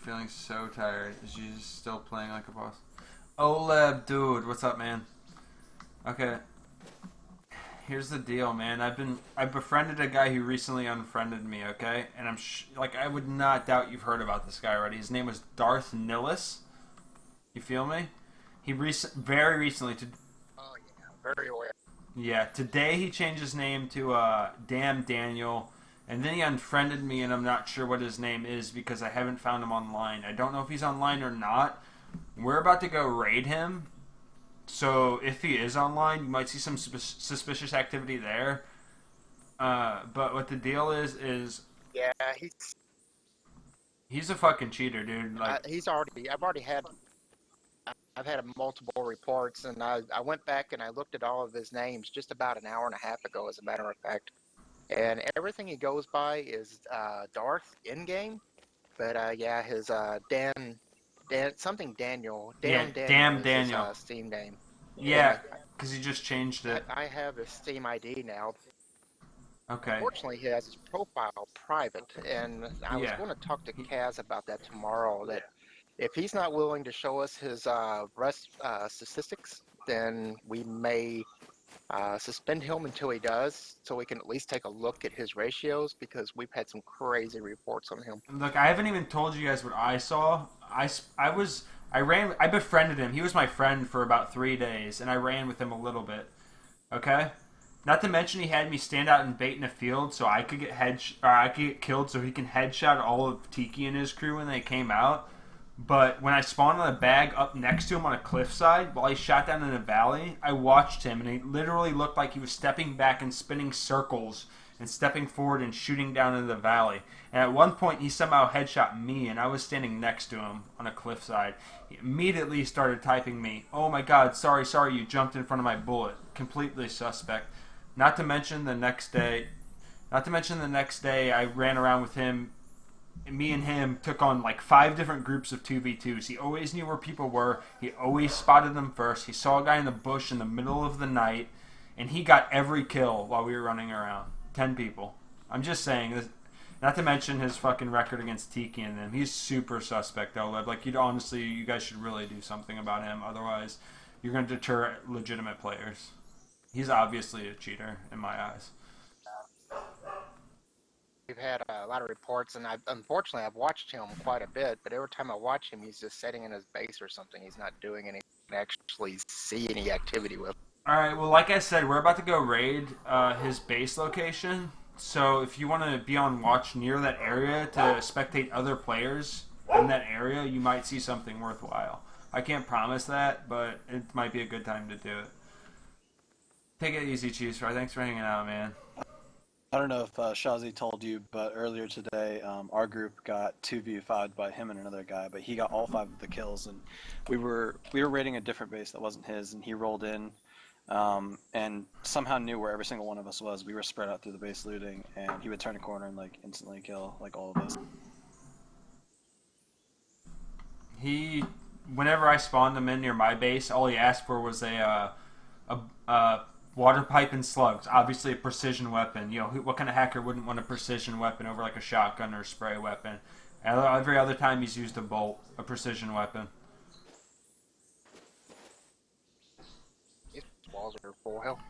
feeling so tired. Is you just still playing like a boss? Oleb, dude, what's up, man? Okay, here's the deal, man. I befriended a guy who recently unfriended me. Okay, and like I would not doubt you've heard about this guy already. His name was Darth Nihilus. You feel me? Very recently to Oh yeah, very aware. yeah, today he changed his name to Damn Daniel, and then he unfriended me, and I'm not sure what his name is because I haven't found him online. I don't know if he's online or not. We're about to go raid him, so if he is online, you might see some suspicious activity there. But what the deal is Yeah, he's a fucking cheater, dude. Like, he's already. I've had multiple reports, and I went back and I looked at all of his names just about an hour and a half ago, as a matter of fact. And everything he goes by is Darth in game, but yeah, his Dan something Daniel, yeah, Damn Daniel Damn is his Daniel. Steam name. And Yeah, because he just changed it. I have his Steam ID now. Okay. Fortunately, he has his profile private, and I was Yeah. going to talk to Kaz about that tomorrow. That if he's not willing to show us his rest statistics, then we may suspend him until he does, so we can at least take a look at his ratios because we've had some crazy reports on him. Look, I haven't even told you guys what I saw. I befriended him. He was my friend for about 3 days, and I ran with him a little bit. Okay? Not to mention he had me stand out and bait in a field so I could I could get killed so he can headshot all of Tiki and his crew when they came out. But when I spawned on a bag up next to him on a cliffside while he shot down in a valley, I watched him and he literally looked like he was stepping back and spinning circles and stepping forward and shooting down into the valley. And at one point he somehow headshot me and I was standing next to him on a cliffside. He immediately started typing me, "Oh my god, sorry, you jumped in front of my bullet." Completely suspect. Not to mention the next day I ran around with him. Me and him took on like 5 different groups of 2v2s. He always knew where people were. He always spotted them first. He saw a guy in the bush in the middle of the night, and he got every kill while we were running around. 10 people. I'm just saying this. Not to mention his fucking record against Tiki and them. He's super suspect, though. Like, you guys should really do something about him. Otherwise, you're going to deter legitimate players. He's obviously a cheater in my eyes. We've had a lot of reports, and unfortunately I've watched him quite a bit. But every time I watch him, he's just sitting in his base or something. He's not doing anything to actually see any activity with. Alright, well, like I said, we're about to go raid his base location. So if you want to be on watch near that area to spectate other players in that area, you might see something worthwhile. I can't promise that, but it might be a good time to do it. Take it easy, Cheese Fry. Thanks for hanging out, man. I don't know if Shazi told you, but earlier today, our group got 2v5'd by him and another guy, but he got all 5 of the kills, and we were raiding a different base that wasn't his, and he rolled in, and somehow knew where every single one of us was. We were spread out through the base looting, and he would turn a corner and like instantly kill like all of us. Whenever I spawned him in near my base, all he asked for was a water pipe and slugs. Obviously a precision weapon. You know, what kind of hacker wouldn't want a precision weapon over like a shotgun or a spray weapon? Every other time he's used a bolt, a precision weapon. His walls are full health.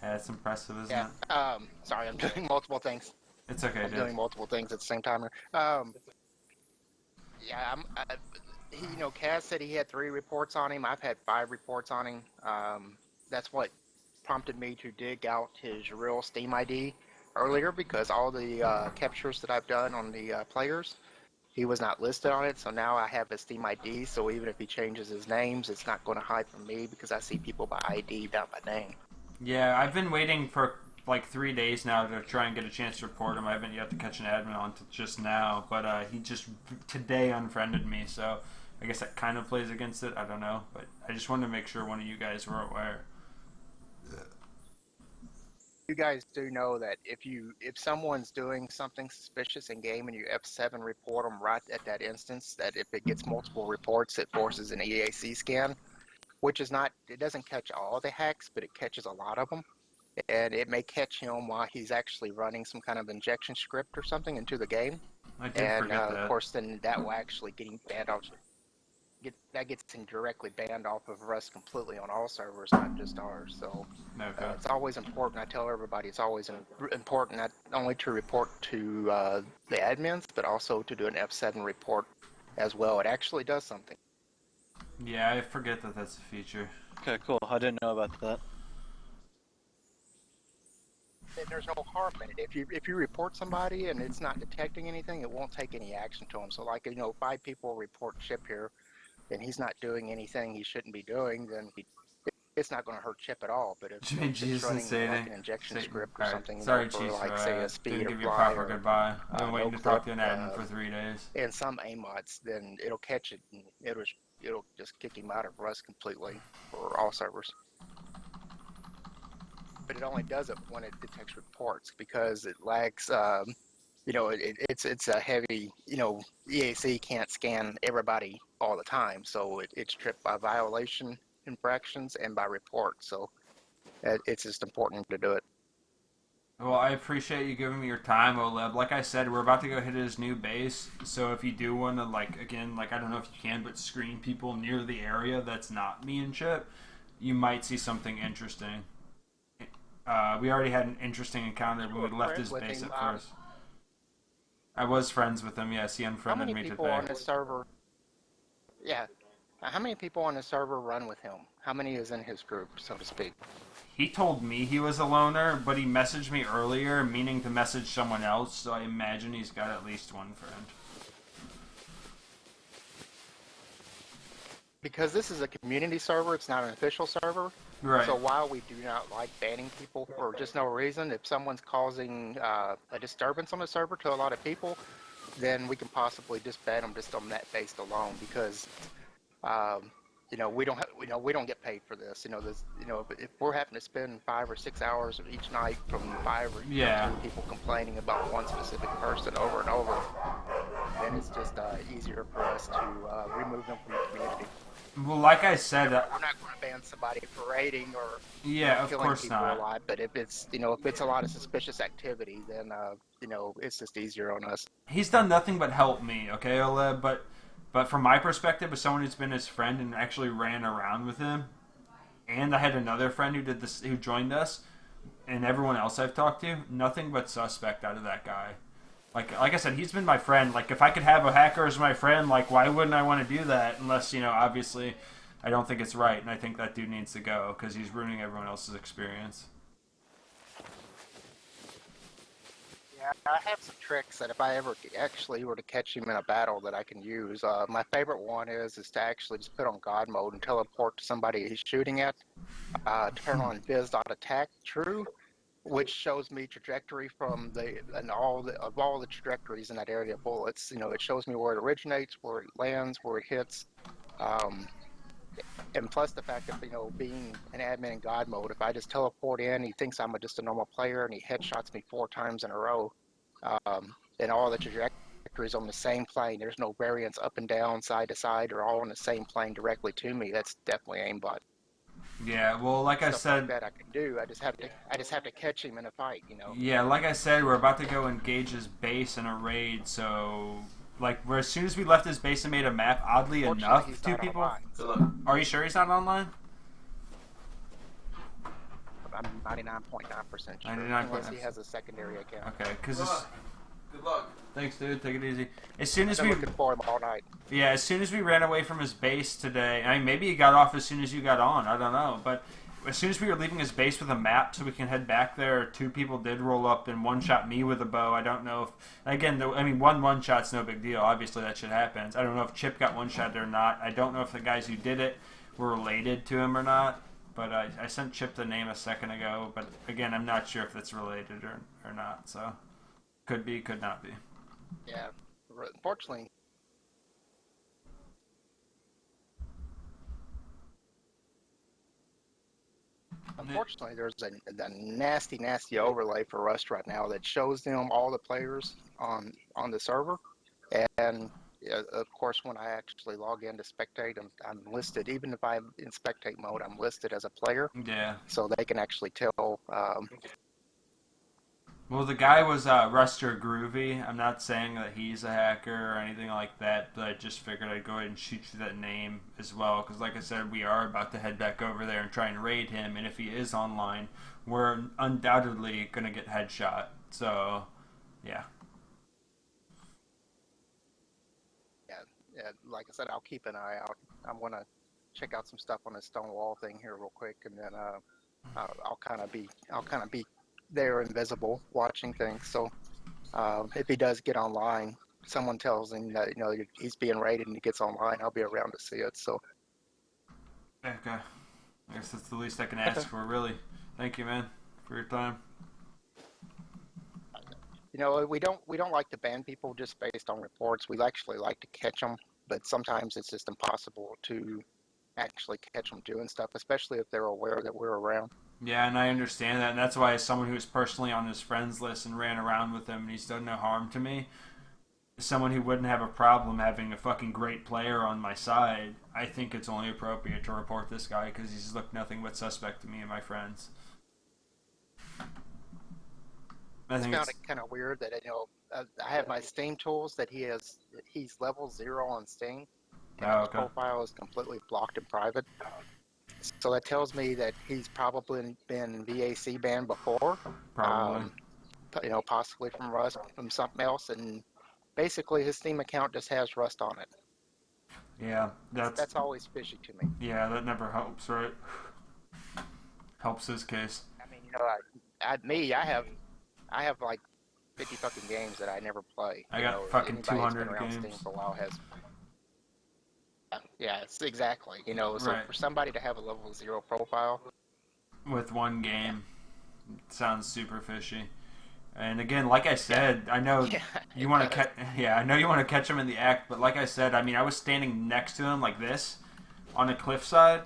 Yeah, it's impressive, isn't Yeah. it? Sorry, I'm doing multiple things. It's okay, I'm dude. doing multiple things at the same time. Yeah, Kaz said he had 3 reports on him. I've had 5 reports on him. That's what prompted me to dig out his real Steam ID earlier, because all the captures that I've done on the players, he was not listed on it. So now I have his Steam ID. So even if he changes his names, it's not going to hide from me because I see people by ID, not by name. Yeah, I've been waiting for like 3 days now to try and get a chance to report him. I haven't yet to catch an admin on to just now, but he just today unfriended me, so I guess that kind of plays against it. I don't know, but I just wanted to make sure one of you guys were aware. You guys do know that if someone's doing something suspicious in game and you F7 report them right at that instance, that if it gets multiple reports, it forces an EAC scan, which is not, it doesn't catch all the hacks, but it catches a lot of them. And it may catch him while he's actually running some kind of injection script or something into the game. I did And forget of that. course, then that will actually getting banned off. That gets him directly banned off of Rust completely on all servers, not just ours. So Okay. it's always important. I tell everybody it's always important not only to report to the admins, but also to do an F7 report as well. It actually does something. Yeah, I forget that that's a feature. Okay, cool. I didn't know about that. And there's no harm in it. If you report somebody and it's not detecting anything, it won't take any action to them. So like 5 people report Chip here, and he's not doing anything he shouldn't be doing, then it's not going to hurt Chip at all. But if Chip's Jesus and running like Satan. an injection Satan. script or Alright. something, Sorry, for Chiefs, like for say a speed didn't or give you a fly proper or goodbye. I've been waiting no to talk clip, to an admin for 3 days. and some AMODs, then it'll catch it and it'll just kick him out of Rust completely for all servers. But it only does it when it detects reports because it lags. It's a heavy. EAC can't scan everybody all the time, so it's tripped by violation infractions and by reports. So it's just important to do it. Well, I appreciate you giving me your time, Oleb. Like I said, we're about to go hit his new base. So if you do want to, I don't know if you can, but screen people near the area that's not me and Chip, you might see something interesting. We already had an interesting encounter when we left his base at first. I was friends with him, yes. He unfriended me today. How many people on the server? Yeah. How many people on the server run with him? How many is in his group, so to speak? He told me he was a loner, but he messaged me earlier, meaning to message someone else, so I imagine he's got at least one friend. Because this is a community server, it's not an official server. Right. So while we do not like banning people for just no reason, if someone's causing a disturbance on the server to a lot of people, then we can possibly just ban them just on that based alone. Because we don't get paid for this. If we're having to spend 5 or 6 hours each night from 5 or 2 people complaining about one specific person over and over, then it's just easier for us to remove them from the community. Well, like I said, we're not going to ban somebody for raiding or of killing course people not. a lot. But if it's a lot of suspicious activity, then it's just easier on us. He's done nothing but help me, okay, Oleb. But from my perspective, as someone who's been his friend and actually ran around with him, and I had another friend who joined us, and everyone else I've talked to, nothing but suspect out of that guy. Like I said, he's been my friend. Like, if I could have a hacker as my friend, like, why wouldn't I want to do that? Unless, obviously, I don't think it's right, and I think that dude needs to go because he's ruining everyone else's experience. Yeah, I have some tricks that if I ever actually were to catch him in a battle that I can use. My favorite one is to actually just put on God mode and teleport to somebody he's shooting at. Turn on biz.attack true, which shows me trajectory from all the trajectories in that area of bullets. It shows me where it originates, where it lands, where it hits, and plus the fact that being an admin in God mode, if I just teleport in, he thinks I'm just a normal player, and he headshots me 4 times in a row, and all the trajectories on the same plane. There's no variance up and down, side to side, or all on the same plane directly to me. That's definitely aimbot. Yeah, well, like I said, that I can do. I just have to catch him in a fight, Yeah, like I said, we're about to go engage his base in a raid. So, as soon as we left his base and made a map, oddly enough, 2 people. Online, Are you sure he's not online? I'm 99.9% sure. 99.9%. Unless he has a secondary account. Okay, because good luck. Thanks, dude. Take it easy. As soon as I've we been looking for him all night. Yeah, as soon as we ran away from his base today, I mean, maybe he got off as soon as you got on. I don't know, but as soon as we were leaving his base with a map so we can head back there, 2 people did roll up and one-shot me with a bow. I don't know if... Again, one-shot's no big deal. Obviously, that shit happens. I don't know if Chip got one-shot or not. I don't know if the guys who did it were related to him or not. But I sent Chip the name a second ago. But again, I'm not sure if it's related or not. So, could be, could not be. Yeah, unfortunately... Unfortunately, there's a nasty, nasty overlay for Rust right now that shows them all the players on the server, and of course, when I actually log in to spectate, I'm listed. Even if I'm in spectate mode, I'm listed as a player. Yeah. So they can actually tell Well, the guy was Ruster Groovy. I'm not saying that he's a hacker or anything like that, but I just figured I'd go ahead and shoot you that name as well, because like I said, we are about to head back over there and try and raid him, and if he is online, we're undoubtedly going to get headshot. So, yeah. Yeah, yeah. Like I said, I'll keep an eye out. I'm gonna check out some stuff on this stone wall thing here real quick, and then I'll kind of be there, invisible, watching things. So if he does get online, someone tells him that he's being raided and he gets online, I'll be around to see it. So Okay. I guess that's the least I can ask for, really. Thank you, man, for your time. we don't like to ban people just based on reports. We actually like to catch them, but sometimes it's just impossible to actually catch them doing stuff, especially if they're aware that we're around. Yeah, and I understand that, and that's why as someone who's personally on his friends list and ran around with him and he's done no harm to me, as someone who wouldn't have a problem having a fucking great player on my side, I think it's only appropriate to report this guy because he's looked nothing but suspect to me and my friends. I found it kind of weird that I have my Steam tools that he's level 0 on Steam, and his profile is completely blocked and private. So that tells me that he's probably been VAC banned before. Probably. Possibly from Rust, from something else, and basically his Steam account just has Rust on it. Yeah, that's always fishy to me. Yeah, that never helps, right? Helps his case. I mean, I have like 50 fucking games that I never play. I got fucking 200 games. Steam for a while has. Yeah, it's exactly. So right. For somebody to have a level 0 profile with one game, it sounds super fishy. And again, like I said, I know you want to catch. Yeah, I know you want to catch him in the act, but like I said, I mean, I was standing next to him like this on a cliffside,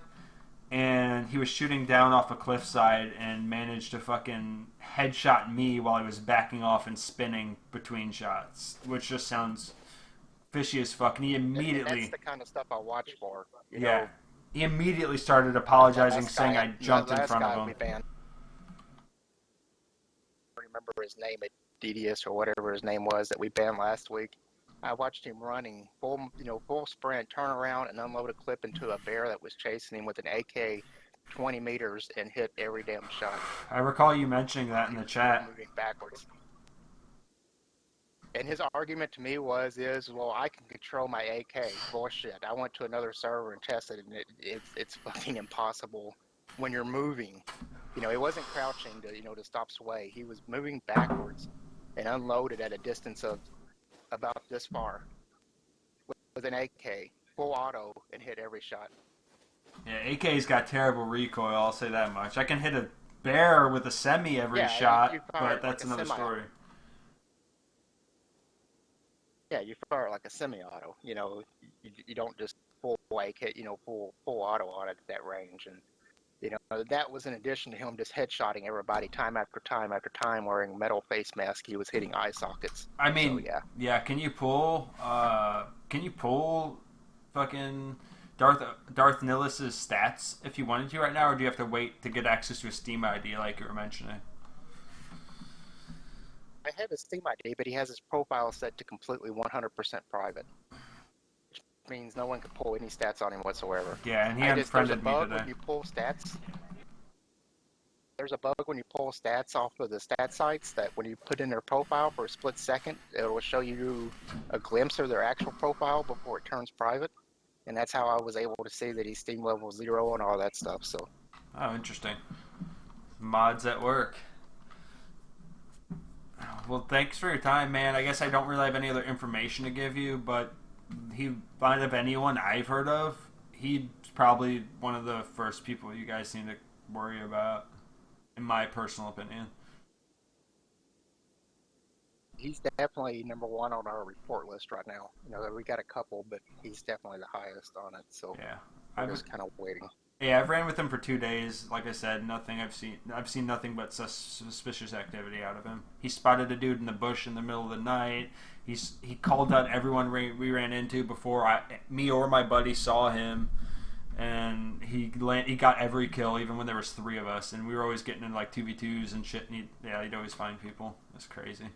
and he was shooting down off a cliffside and managed to fucking headshot me while he was backing off and spinning between shots, which just sounds fishy as fuck. And he immediately. That's the kind of stuff I watch for. He immediately started apologizing, saying I jumped in front of him. Remember his name at DDS or whatever his name was that we banned last week. I watched him running full sprint, turn around and unload a clip into a bear that was chasing him with an AK 20 meters and hit every damn shot. I recall you mentioning that in the chat. Moving backwards. And his argument to me is, well, I can control my AK. Bullshit. I went to another server and tested it, and it's fucking impossible when you're moving. He wasn't crouching to stop sway. He was moving backwards and unloaded at a distance of about this far with an AK, full auto, and hit every shot. Yeah, AK's got terrible recoil, I'll say that much. I can hit a bear with a semi every shot, but that's another story. Yeah, you fire like a semi-auto. You don't just full AK, full auto on it at that range. And that was in addition to him just headshotting everybody time after time after time wearing a metal face mask. He was hitting eye sockets. I mean, so, yeah. Can you pull fucking Darth Nihilus' stats if you wanted to right now, or do you have to wait to get access to a Steam ID like you were mentioning? I have his Steam ID, but he has his profile set to completely 100% private. Which means no one can pull any stats on him whatsoever. Yeah, and he unfriended me today. When you pull stats, there's a bug when you pull stats off of the stat sites that when you put in their profile for a split second, it will show you a glimpse of their actual profile before it turns private. And that's how I was able to see that he's Steam level 0 and all that stuff. So. Oh, interesting. Mods at work. Well, thanks for your time, man. I guess I don't really have any other information to give you, but out of anyone I've heard of, he's probably one of the first people you guys need to worry about, in my personal opinion. He's definitely number one on our report list right now. We got a couple, but he's definitely the highest on it. So yeah, I'm just kind of waiting. Yeah, I've ran with him for 2 days. Like I said, I've seen nothing but suspicious activity out of him. He spotted a dude in the bush in the middle of the night. He called out everyone we ran into before me or my buddy saw him. and he got every kill, even when there was 3 of us, and we were always getting in like 2v2s and shit. And he'd always find people. It's crazy.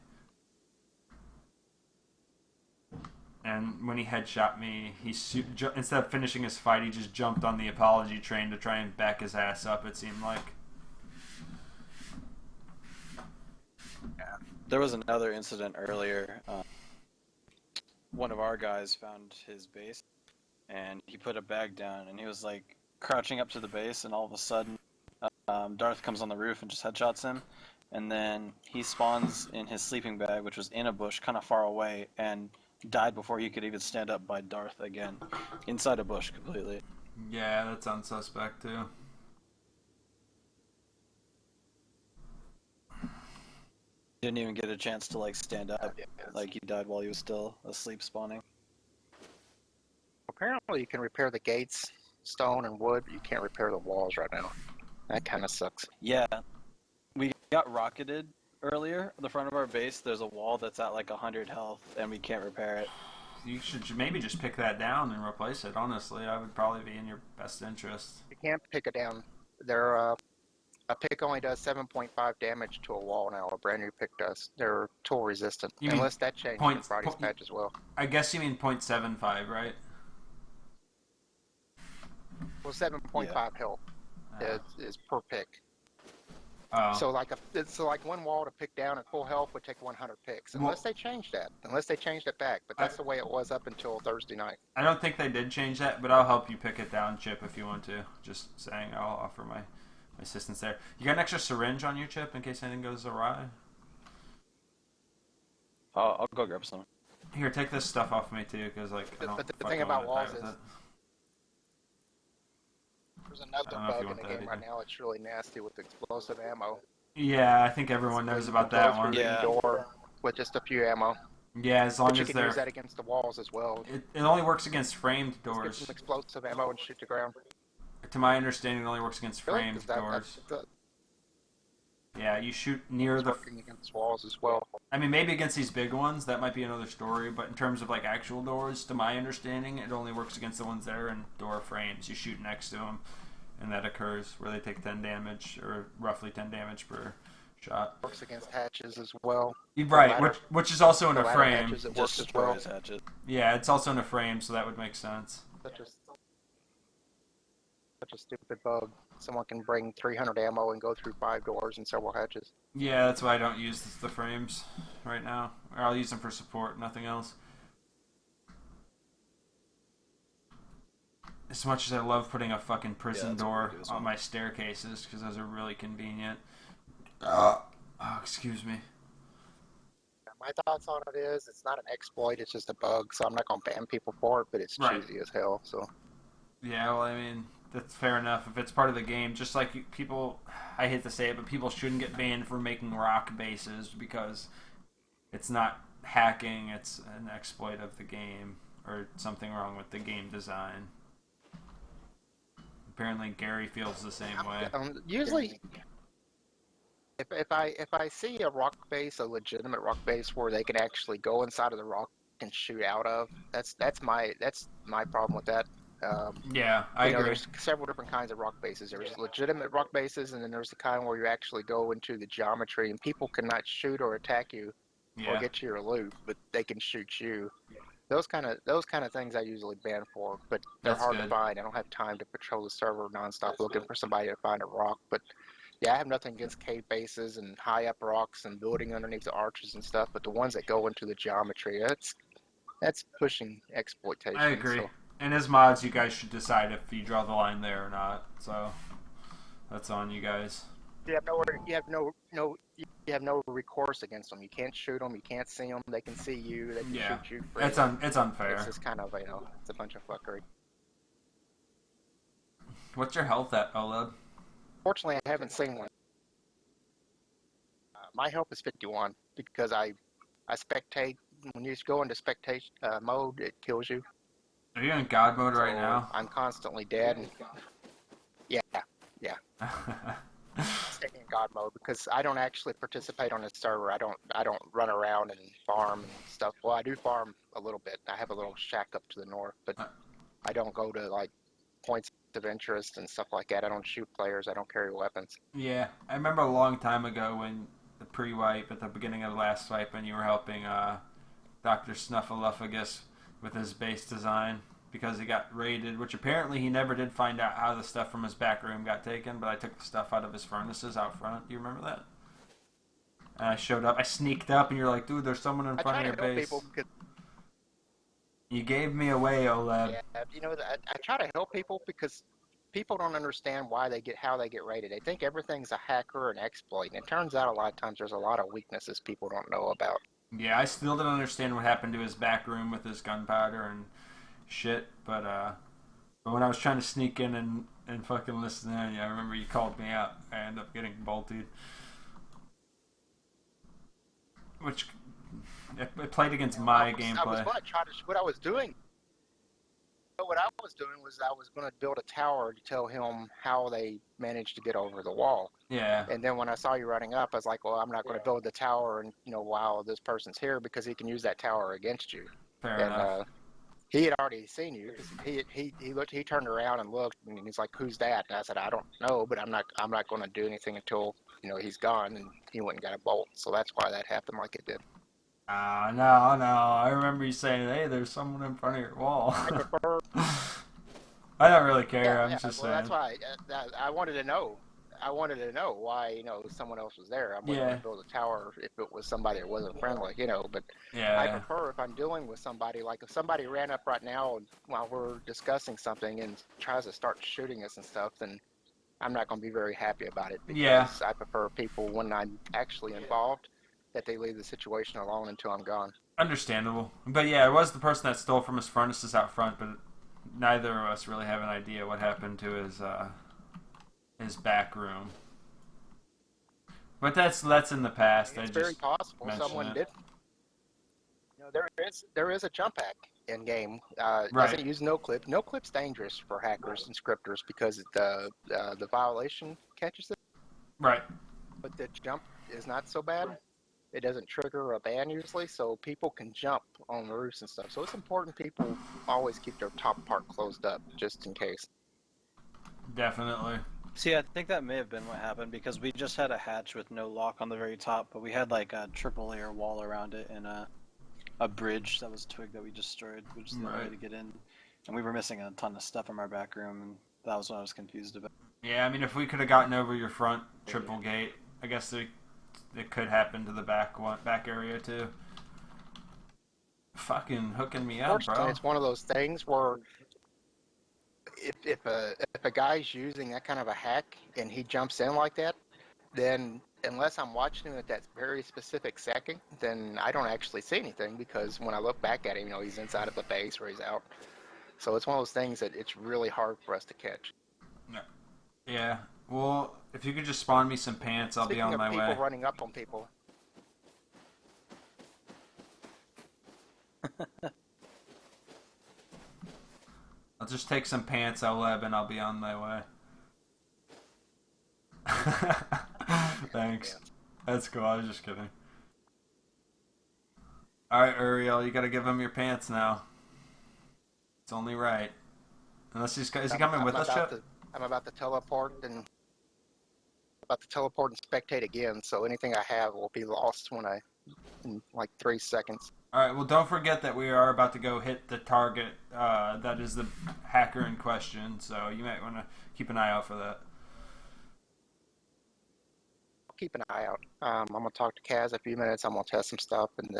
And when he headshot me, instead of finishing his fight, he just jumped on the apology train to try and back his ass up. It seemed like. There was another incident earlier. One of our guys found his base, and he put a bag down, and he was like crouching up to the base, and all of a sudden, Darth comes on the roof and just headshots him, and then he spawns in his sleeping bag, which was in a bush, kind of far away, and died before he could even stand up by Darth again, inside a bush completely. Yeah, that sounds suspect too. Didn't even get a chance to like stand up, like he died while he was still asleep spawning. Apparently, you can repair the gates, stone and wood, but you can't repair the walls right now. That kind of sucks. Yeah, we got rocketed earlier. The front of our base, there's a wall that's at like 100 health, and we can't repair it. You should maybe just pick that down and replace it. Honestly, I would probably be in your best interest. You can't pick it down. A pick only does 7.5 damage to a wall now. A brand new pick does. They're tool resistant, unless that changed in Friday's patch as well. I guess you mean 0.75, right? Well, 7.5 health is per pick. Oh. So like one wall to pick down at full health would take 100 picks, unless they change that. Unless they change it back, but that's the way it was up until Thursday night. I don't think they did change that, but I'll help you pick it down, Chip, if you want to. Just saying, I'll offer my assistance there. You got an extra syringe on your, Chip, in case anything goes awry? I'll go grab some. Here, take this stuff off me too, because like I don't. But the thing about walls is, it. there's another bug in the game right now. It's really nasty with explosive ammo. Yeah, I think everyone knows about that one. Yeah. Door with just a few ammo. Yeah, as long but you as can use that against the walls as well. It only works against framed doors. Just get some explosive ammo and shoot the ground. To my understanding, it only works against framed doors. Yeah, you shoot near the. Working against walls as well. I mean, maybe against these big ones, that might be another story. But in terms of like actual doors, to my understanding, it only works against the ones that are in door frames. You shoot next to them, and that occurs where they take 10 damage, or roughly 10 damage per shot. Works against hatches as well. Right, which is also in a frame. Hatches, it works as well. Yeah, it's also in a frame, so that would make sense. Such a stupid bug. Someone can bring 300 ammo and go through 5 doors and several hatches. Yeah, that's why I don't use the frames right now. Or I'll use them for support, nothing else. As much as I love putting a fucking prison door on my staircases, because those are really convenient. Oh, excuse me. My thoughts on it is, it's not an exploit, it's just a bug, so I'm not going to ban people for it, but it's cheesy as hell, so... Yeah, well, I mean, that's fair enough. If it's part of the game, just like people, I hate to say it, but people shouldn't get banned for making rock bases because it's not hacking, it's an exploit of the game, or something wrong with the game design. Apparently Gary feels the same way. Usually, if I see a rock base, a legitimate rock base where they can actually go inside of the rock and shoot out of, that's my problem with that. Yeah, I agree. There's several different kinds of rock bases. There's legitimate rock bases, and then there's the kind where you actually go into the geometry, and people cannot shoot or attack you or get you your loot, but they can shoot you. Those kind of things I usually ban for, but they're hard to find. I don't have time to patrol the server nonstop looking for somebody to find a rock. But yeah, I have nothing against cave bases and high up rocks and building underneath the arches and stuff. But the ones that go into the geometry, that's pushing exploitation. I agree. So. And as mods, you guys should decide if you draw the line there or not. So that's on you guys. You have no recourse against them. You can't shoot them. You can't see them. They can see you. They can shoot you. It's unfair. It's just kind of it's a bunch of fuckery. What's your health at, Oleb? Fortunately, I haven't seen one. My health is 51 because I spectate. When you go into spectate mode, it kills you. Are you in God mode right now? I'm constantly dead. Yeah. Staying in God mode because I don't actually participate on the server. I don't run around and farm and stuff. Well, I do farm a little bit. I have a little shack up to the north, but I don't go to like points of interest and stuff like that. I don't shoot players. I don't carry weapons. Yeah, I remember a long time ago when the pre-wipe at the beginning of the last wipe when you were helping Dr. Snuffleupagus with his base design because he got raided, which apparently he never did find out how the stuff from his back room got taken, but I took the stuff out of his furnaces out front. Do you remember that? And I showed up. I sneaked up, and you're like, dude, there's someone in front of your base. You gave me away, Oleb. Yeah, I try to help people because people don't understand how they get raided. They think everything's a hacker or an exploit, and it turns out a lot of times there's a lot of weaknesses people don't know about. Yeah, I still didn't understand what happened to his back room with his gunpowder and shit, but when I was trying to sneak in and fucking listen in, yeah, I remember you called me out. I ended up getting bolted. Which it played against my gameplay. What I was doing was I was going to build a tower to tell him how they managed to get over the wall. Yeah. And then when I saw you running up, I was like, well, I'm not going to build the tower and while this person's here because he can use that tower against you. Fair enough. He had already seen you. He looked. He turned around and looked, and he's like, "Who's that?" And I said, "I don't know, but I'm not going to do anything until he's gone." And he went and got a bolt. So that's why that happened like it did. No. I remember you saying, "Hey, there's someone in front of your wall." I prefer. I don't really care. Yeah, I'm just saying. That's why I wanted to know. I wanted to know why someone else was there. I wasn't going to build a tower if it was somebody that wasn't friendly, But I prefer if I'm dealing with somebody, like if somebody ran up right now while we're discussing something and tries to start shooting us and stuff, then I'm not going to be very happy about it. Because I prefer people when I'm actually involved that they leave the situation alone until I'm gone. Understandable, but yeah, it was the person that stole from his furnaces out front, but neither of us really have an idea what happened to his back room. But that's in the past. It's very possible someone did. There is a jump hack in game. It doesn't use no clip. No clip's dangerous for hackers and scripters because the violation catches it. Right. But the jump is not so bad. It doesn't trigger a ban usually, so people can jump on the roofs and stuff. So it's important people always keep their top part closed up just in case. Definitely. See, I think that may have been what happened because we just had a hatch with no lock on the very top, but we had like a triple layer wall around it and a bridge that was twig that we destroyed, which is the way to get in. And we were missing a ton of stuff from our back room, and that was what I was confused about. Yeah, I mean, if we could have gotten over your front triple gate, I guess it could happen to the back area too. Fucking hooking me up, bro. It's one of those things where if a guy's using that kind of a hack and he jumps in like that, then unless I'm watching him at that very specific second, then I don't actually see anything because when I look back at him, he's inside of the base or he's out. So it's one of those things that it's really hard for us to catch. Yeah. Well, if you could just spawn me some pants, I'll be on my way. People running up on people. I'll just take some pants, Oleb, and I'll be on my way. Thanks. That's cool. I was just kidding. Alright, Uriel, you gotta give him your pants now. It's only right. Unless is he coming with us, Chip? I'm about to teleport and spectate again, so anything I have will be lost in like 3 seconds. Alright, well don't forget that we are about to go hit the target that is the hacker in question, so you might want to keep an eye out for that. I'll keep an eye out. I'm going to talk to Kaz a few minutes, I'm going to test some stuff, and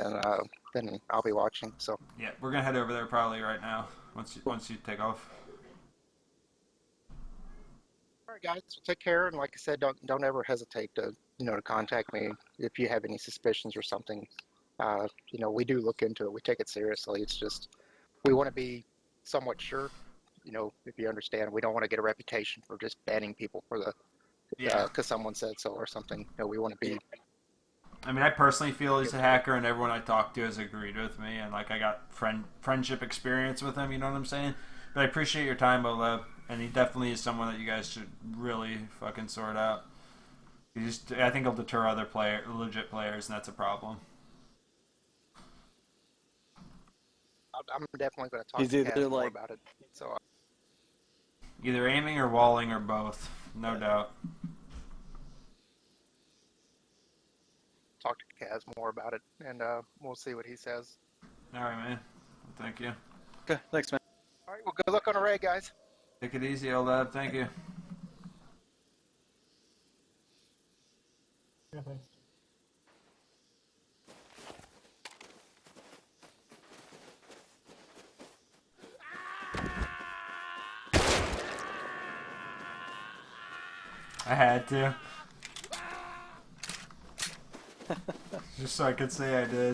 then I'll be watching. So yeah, we're going to head over there probably right now, once you take off. Alright guys, so take care, and like I said, don't ever hesitate to contact me if you have any suspicions or something. We do look into it. We take it seriously. It's just we want to be somewhat sure. If you understand, we don't want to get a reputation for just banning people for because someone said so or something. We want to be. I mean, I personally feel he's a hacker, and everyone I talk to has agreed with me, and like I got friendship experience with him. You know what I'm saying? But I appreciate your time, Oleb, and he definitely is someone that you guys should really fucking sort out. I think he'll deter other legit players, and that's a problem. I'm definitely going to talk to Kaz more about it. So Either aiming or walling or both. No doubt. Talk to Kaz more about it, and we'll see what he says. All right, man. Thank you. Okay, thanks, man. All right, well, good luck on the raid, guys. Take it easy, Oleb. Thank you. Yeah, thanks. I had to. Just so I could say I did.